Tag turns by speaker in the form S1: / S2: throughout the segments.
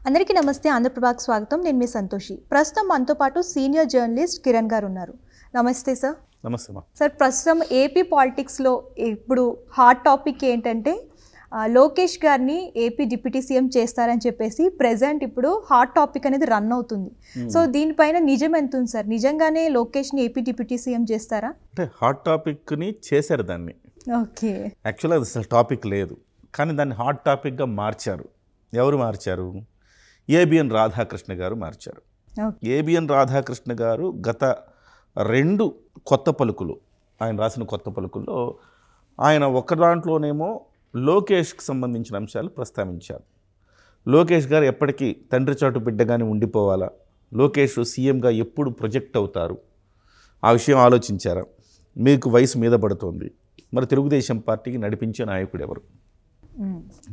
S1: అందరికీ నమస్తే. ఆంధ్రప్రభకు స్వాగతం. నేను మీ సంతోషి. ప్రస్తుతం మనతో పాటు సీనియర్ జర్నలిస్ట్ కిరణ్ గారు ఉన్నారు. నమస్తే సార్.
S2: నమస్తే మా
S1: సార్, ప్రస్తుతం ఏపీ పాలిటిక్స్లో ఇప్పుడు హాట్ టాపిక్ ఏంటంటే లోకేష్ గారిని ఏపీ డిప్యూటీ సీఎం చేస్తారని చెప్పేసి ప్రెజెంట్ ఇప్పుడు హాట్ టాపిక్ అనేది రన్ అవుతుంది. సో దీనిపైన నిజం ఎంత ఉంది సార్? నిజంగానే లోకేష్ని ఏపీ డిప్యూటీ సీఎం చేస్తారా?
S2: అంటే హాట్ టాపిక్ని చేశారు దాన్ని.
S1: ఓకే,
S2: యాక్చువల్గా అది అసలు టాపిక్ లేదు, కానీ దాన్ని హాట్ టాపిక్గా మార్చారు. ఎవరు మార్చారు? ఏబిఎన్ రాధాకృష్ణ గారు మార్చారు. ఏబిఎన్ రాధాకృష్ణ గారు గత 2 కొత్త పలుకులు ఆయన రాసిన కొత్త పలుకుల్లో ఆయన ఒక దాంట్లోనేమో లోకేష్కి సంబంధించిన అంశాలు ప్రస్తావించారు. లోకేష్ గారు ఎప్పటికీ తండ్రి చాటు బిడ్డగానే ఉండిపోవాలా, లోకేష్ సీఎంగా ఎప్పుడు ప్రొజెక్ట్ అవుతారు, ఆ విషయం ఆలోచించారా? మీకు వయసు మీద పడుతోంది, మరి తెలుగుదేశం పార్టీకి నడిపించే నాయకుడు ఎవరు?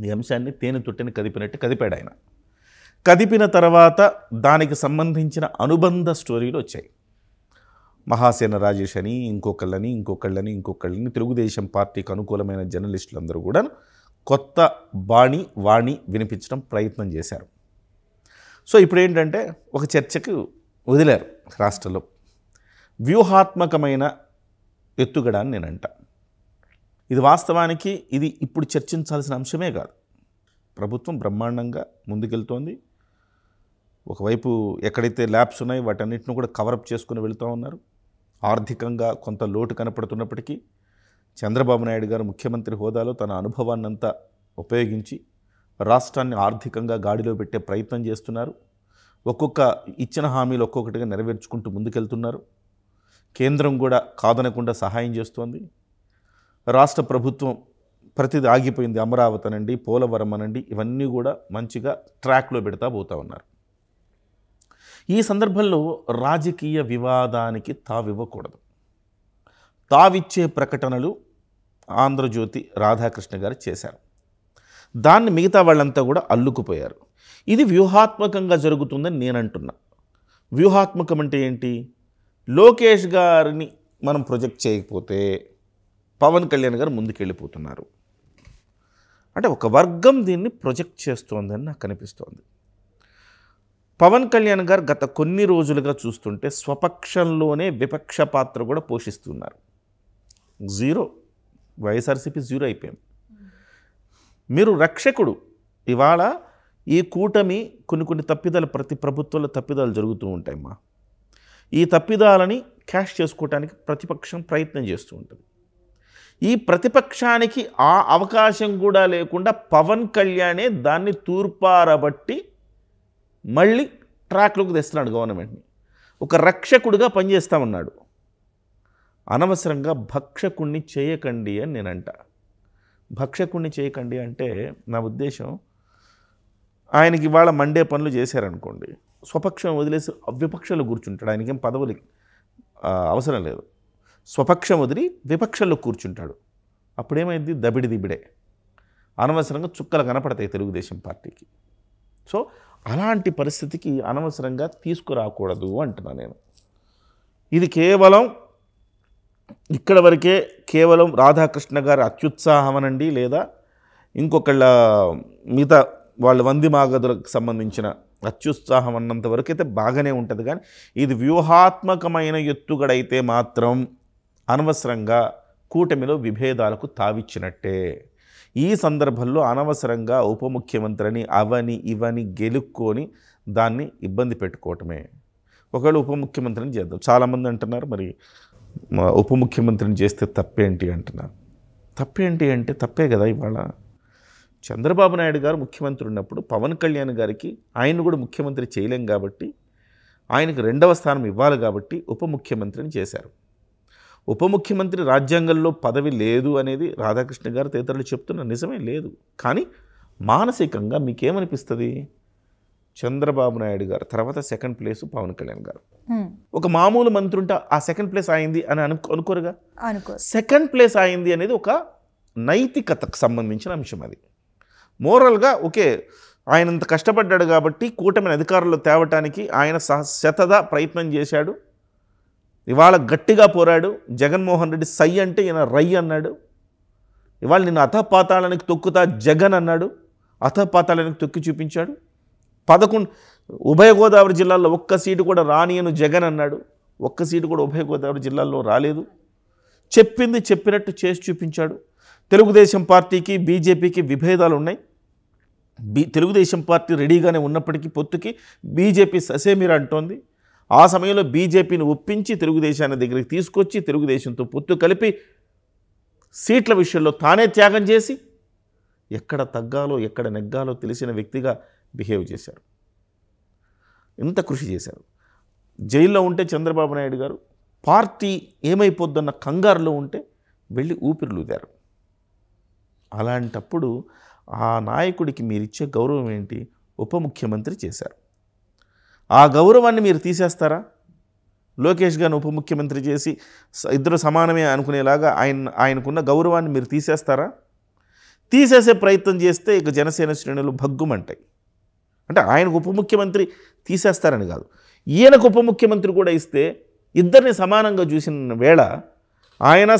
S2: ఈ అంశాన్ని తేనె తొట్టిని కదిపినట్టు కదిపాడు ఆయన. కదిపిన తర్వాత దానికి సంబంధించిన అనుబంధ స్టోరీలు వచ్చాయి. మహాసేన రాజేష్ అని ఇంకొకళ్ళని తెలుగుదేశం పార్టీకి అనుకూలమైన జర్నలిస్టులందరూ కూడా కొత్త వాణి వినిపించడం ప్రయత్నం చేశారు. సో ఇప్పుడు ఏంటంటే ఒక చర్చకు వదిలారు రాష్ట్రంలో. వ్యూహాత్మకమైన ఎత్తుగడ అని నేనంట. ఇది వాస్తవానికి ఇది ఇప్పుడు చర్చించాల్సిన అంశమే కాదు. ప్రభుత్వం బ్రహ్మాండంగా ముందుకెళ్తోంది. ఒకవైపు ఎక్కడైతే ల్యాబ్స్ ఉన్నాయో వాటన్నిటిని కూడా కవరప్ చేసుకుని వెళుతూ ఉన్నారు. ఆర్థికంగా కొంత లోటు కనపడుతున్నప్పటికీ చంద్రబాబు నాయుడు గారు ముఖ్యమంత్రి హోదాలో తన అనుభవాన్నంతా ఉపయోగించి రాష్ట్రాన్ని ఆర్థికంగా గాడిలో పెట్టే ప్రయత్నం చేస్తున్నారు. ఒక్కొక్క ఇచ్చిన హామీలు ఒక్కొక్కటిగా నెరవేర్చుకుంటూ ముందుకెళ్తున్నారు. కేంద్రం కూడా కాదనకుండా సహాయం చేస్తోంది. రాష్ట్ర ప్రభుత్వం ప్రతిదీ ఆగిపోయింది. అమరావతి అనండి, పోలవరం అనండి, ఇవన్నీ కూడా మంచిగా ట్రాక్లో పెడతా పోతూ ఉన్నారు. ఈ సందర్భంలో రాజకీయ వివాదానికి తావివ్వకూడదు. తావిచ్చే ప్రకటనలు ఆంధ్రజ్యోతి రాధాకృష్ణ గారు చేశారు. దాన్ని మిగతా వాళ్ళంతా కూడా అల్లుకుపోయారు. ఇది వ్యూహాత్మకంగా జరుగుతుందని నేను అంటున్నా. వ్యూహాత్మకం అంటే ఏంటి? లోకేష్ గారిని మనం ప్రొజెక్ట్ చేయకపోతే పవన్ కళ్యాణ్ గారు ముందుకెళ్ళిపోతున్నారు అంటే ఒక వర్గం దీన్ని ప్రొజెక్ట్ చేస్తోందని నాకు అనిపిస్తోంది. పవన్ కళ్యాణ్ గారు గత కొన్ని రోజులుగా చూస్తుంటే స్వపక్షంలోనే విపక్ష పాత్ర కూడా పోషిస్తున్నారు. 0 వైఎస్ఆర్సీపీ 0 అయిపోయింది. మీరు రక్షకుడు. ఇవాళ ఈ కూటమి కొన్ని తప్పిదాలు, ప్రతి ప్రభుత్వంలో తప్పిదాలు జరుగుతూ ఉంటాయమ్మా. ఈ తప్పిదాలని క్యాష్ చేసుకోవడానికి ప్రతిపక్షం ప్రయత్నం చేస్తూ ఉంటుంది. ఈ ప్రతిపక్షానికి ఆ అవకాశం కూడా లేకుండా పవన్ కళ్యాణే దాన్ని తూర్పారబట్టి మళ్ళీ ట్రాక్లోకి తెస్తున్నాడు గవర్నమెంట్ని. ఒక రక్షకుడిగా పనిచేస్తామన్నాడు. అనవసరంగా భక్షకుణ్ణి చేయకండి అని నేనంట. భక్షకుణ్ణి చేయకండి అంటే నా ఉద్దేశం, ఆయనకి ఇవాళ మండే పనులు చేశారనుకోండి, స్వపక్షం వదిలేసి విపక్షంలో కూర్చుంటాడు. ఆయనకేం పదవులు అవసరం లేదు. స్వపక్షం వదిలి విపక్షంలో కూర్చుంటాడు. అప్పుడేమైంది? దబిడిదిబిడే. అనవసరంగా చుక్కలు కనపడతాయి తెలుగుదేశం పార్టీకి. సో అలాంటి పరిస్థితికి అనవసరంగా తీసుకురాకూడదు అంటున్నా నేను. ఇది కేవలం ఇక్కడ వరకే, కేవలం రాధాకృష్ణ గారి అత్యుత్సాహం అనండి, లేదా ఇంకొకళ్ళ మిగతా వాళ్ళ వంది మాగదులకు సంబంధించిన అత్యుత్సాహం అన్నంత వరకు అయితే బాగానే ఉంటుంది. కానీ ఇది వ్యూహాత్మకమైన ఎత్తుగడైతే మాత్రం అనవసరంగా కూటమిలో విభేదాలకు తావిచ్చినట్టే. ఈ సందర్భంలో అనవసరంగా ఉప ముఖ్యమంత్రిని ఇవని గెలుక్కొని దాన్ని ఇబ్బంది పెట్టుకోవటమే. ఒకవేళ ఉప ముఖ్యమంత్రిని చేద్దాం. చాలామంది అంటున్నారు, మరి ఉప ముఖ్యమంత్రిని చేస్తే తప్పేంటి అంటున్నారు. తప్పేంటి అంటే తప్పే కదా. ఇవాళ చంద్రబాబు నాయుడు గారు ముఖ్యమంత్రి ఉన్నప్పుడు పవన్ కళ్యాణ్ గారికి ఆయన కూడా ముఖ్యమంత్రి చేయలేం కాబట్టి ఆయనకు 2వ స్థానం ఇవ్వాలి కాబట్టి ఉప ముఖ్యమంత్రిని చేశారు. ఉప ముఖ్యమంత్రి రాజ్యాంగంలో పదవి లేదు అనేది రాధాకృష్ణ గారు తదితరులు చెప్తున్న నిజమే లేదు. కానీ మానసికంగా మీకేమనిపిస్తుంది? చంద్రబాబు నాయుడు గారు తర్వాత 2nd ప్లేస్ పవన్ కళ్యాణ్ గారు. ఒక మామూలు మంత్రి ఉంటే ఆ 2nd ప్లేస్ అయింది అని అనుకోరుగా. 2nd ప్లేస్ అయింది అనేది ఒక నైతికతకు సంబంధించిన అంశం. అది మోరల్గా ఓకే, ఆయన ఇంత కష్టపడ్డాడు కాబట్టి కూటమిని అధికారంలో తేవటానికి ఆయన శతదా ప్రయత్నం చేశాడు. ఇవాళ గట్టిగా పోరాడు. జగన్మోహన్ రెడ్డి సై అంటే ఈయన రై అన్నాడు. ఇవాళ నిన్ను అధపాతాళానికి తొక్కుతా జగన్ అన్నాడు. అధపాతాళానికి తొక్కి చూపించాడు. 11 ఉభయ గోదావరి జిల్లాల్లో ఒక్క సీటు కూడా రానియను జగన్ అన్నాడు. ఒక్క సీటు కూడా ఉభయ గోదావరి జిల్లాల్లో రాలేదు. చెప్పింది చెప్పినట్టు చేసి చూపించాడు. తెలుగుదేశం పార్టీకి బీజేపీకి విభేదాలు ఉన్నాయి. తెలుగుదేశం పార్టీ రెడీగానే ఉన్నప్పటికీ పొత్తుకి బీజేపీ ససేమిరా అంటోంది. ఆ సమయంలో బీజేపీని ఒప్పించి తెలుగుదేశాన్ని దగ్గరికి తీసుకొచ్చి తెలుగుదేశంతో పొత్తు కలిపి సీట్ల విషయంలో తానే త్యాగం చేసి ఎక్కడ తగ్గాలో ఎక్కడ నెగ్గాలో తెలిసిన వ్యక్తిగా బిహేవ్ చేశారు. ఇంత కృషి చేశారు. జైల్లో ఉంటే చంద్రబాబు నాయుడు గారు పార్టీ ఏమైపోద్దన్న కంగారులో ఉంటే వెళ్ళి ఊపిరిలూదారు. అలాంటప్పుడు ఆ నాయకుడికి మీరిచ్చే గౌరవం ఏంటి? ఉప ముఖ్యమంత్రి చేశారు. ఆ గౌరవాన్ని మీరు తీసేస్తారా? లోకేష్ గారిని ఉప ముఖ్యమంత్రి చేసి ఇద్దరు సమానమే అనుకునేలాగా ఆయనకున్న గౌరవాన్ని మీరు తీసేస్తారా? తీసేసే ప్రయత్నం చేస్తే ఇక జనసేన శ్రేణులు భగ్గుమంటాయి. అంటే ఆయనకు ఉప ముఖ్యమంత్రి తీసేస్తారని కాదు, ఈయనకు ఉప ముఖ్యమంత్రి కూడా ఇస్తే ఇద్దరిని సమానంగా చూసిన వేళ ఆయన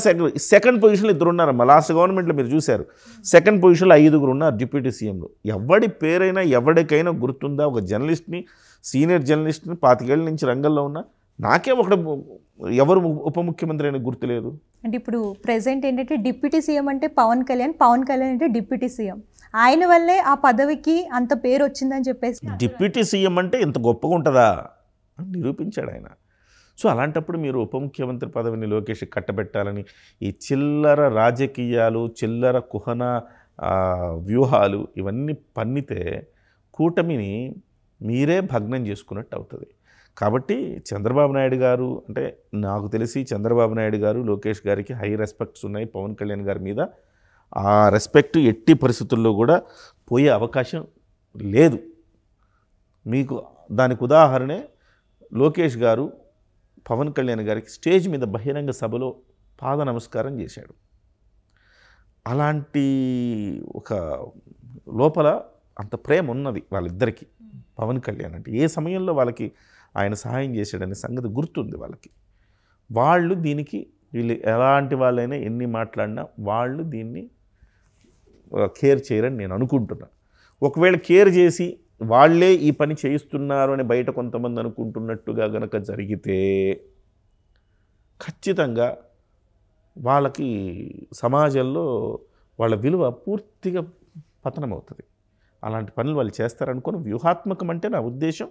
S2: సెకండ్ పొజిషన్లో ఇద్దరు ఉన్నారు. మా లాస్ట్ గవర్నమెంట్లో మీరు చూశారు, సెకండ్ పొజిషన్లో 5 ఉన్నారు డిప్యూటీ సీఎంలు. ఎవడి పేరైనా ఎవరికైనా గుర్తుందా? ఒక జర్నలిస్ట్ని, సీనియర్ జర్నలిస్ట్ని 25 ఏళ్ళ నుంచి రంగంలో ఉన్న నాకే ఎవరు ఉప ముఖ్యమంత్రి అని గుర్తులేదు.
S1: అంటే ఇప్పుడు ప్రెసెంట్ ఏంటంటే డిప్యూటీ సీఎం అంటే పవన్ కళ్యాణ్ అంటే డిప్యూటీ సీఎం. ఆయన వల్లే ఆ పదవికి అంత పేరు వచ్చిందని చెప్పేసి
S2: డిప్యూటీ సీఎం అంటే ఇంత గొప్పగా ఉంటుందా అని నిరూపించాడు ఆయన. సో అలాంటప్పుడు మీరు ఉప ముఖ్యమంత్రి పదవిని లోకేష్ కట్టబెట్టాలని ఈ చిల్లర రాజకీయాలు, చిల్లర కుహన వ్యూహాలు ఇవన్నీ పన్నితే కూటమిని మీరే భగ్నం చేసుకున్నట్టు అవుతుంది. కాబట్టి చంద్రబాబు నాయుడు గారు అంటే నాకు తెలిసి చంద్రబాబు నాయుడు గారు లోకేష్ గారికి హై రెస్పెక్ట్స్ ఉన్నాయి పవన్ కళ్యాణ్ గారి మీద. ఆ రెస్పెక్ట్ ఎట్టి పరిస్థితుల్లో కూడా పోయే అవకాశం లేదు. మీకు దానికి ఉదాహరణే లోకేష్ గారు పవన్ కళ్యాణ్ గారికి స్టేజ్ మీద బహిరంగ సభలో పాద నమస్కారం చేశాడు. అలాంటి ఒక లోపల అంత ప్రేమ ఉన్నది వాళ్ళిద్దరికీ. పవన్ కళ్యాణ్ అంటే ఏ సమయంలో వాళ్ళకి ఆయన సహాయం చేశాడనే సంగతి గుర్తుంది వాళ్ళకి. వాళ్ళు దీనికి వీళ్ళు ఎలాంటి వాళ్ళైనా ఎన్ని మాట్లాడినా వాళ్ళు దీన్ని కేర్ చేయరని నేను అనుకుంటున్నాను. ఒకవేళ కేర్ చేసి వాళ్ళే ఈ పని చేయిస్తున్నారు అని బయట కొంతమంది అనుకుంటున్నట్టుగా గనక జరిగితే ఖచ్చితంగా వాళ్ళకి సమాజంలో వాళ్ళ విలువ పూర్తిగా పతనమవుతుంది. అలాంటి పనులు వాళ్ళు చేస్తారనుకుని వ్యూహాత్మకం అంటే నా ఉద్దేశం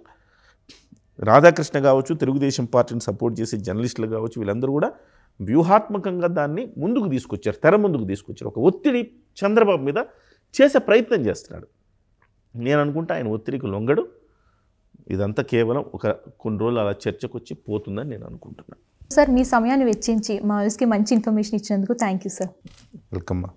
S2: రాధాకృష్ణ కావచ్చు, తెలుగుదేశం పార్టీని సపోర్ట్ చేసే జర్నలిస్టులు కావచ్చు, వీళ్ళందరూ కూడా వ్యూహాత్మకంగా దాన్ని ముందుకు తీసుకొచ్చారు, తెర ముందుకు తీసుకొచ్చారు. ఒక ఒత్తిడి చంద్రబాబు మీద చేసే ప్రయత్నం చేస్తున్నాడు. నేను అనుకుంటా ఆయన ఒత్తిడికి లొంగడు. ఇదంతా కేవలం కొన్ని రోజులు అలా చర్చకు వచ్చి పోతుందని నేను అనుకుంటున్నాను.
S1: సార్, మీ సమయాన్ని వెచ్చించి మా వ్యూస్కి మంచి ఇన్ఫర్మేషన్ ఇచ్చినందుకు థ్యాంక్ యూ సార్.
S2: వెల్కమ్.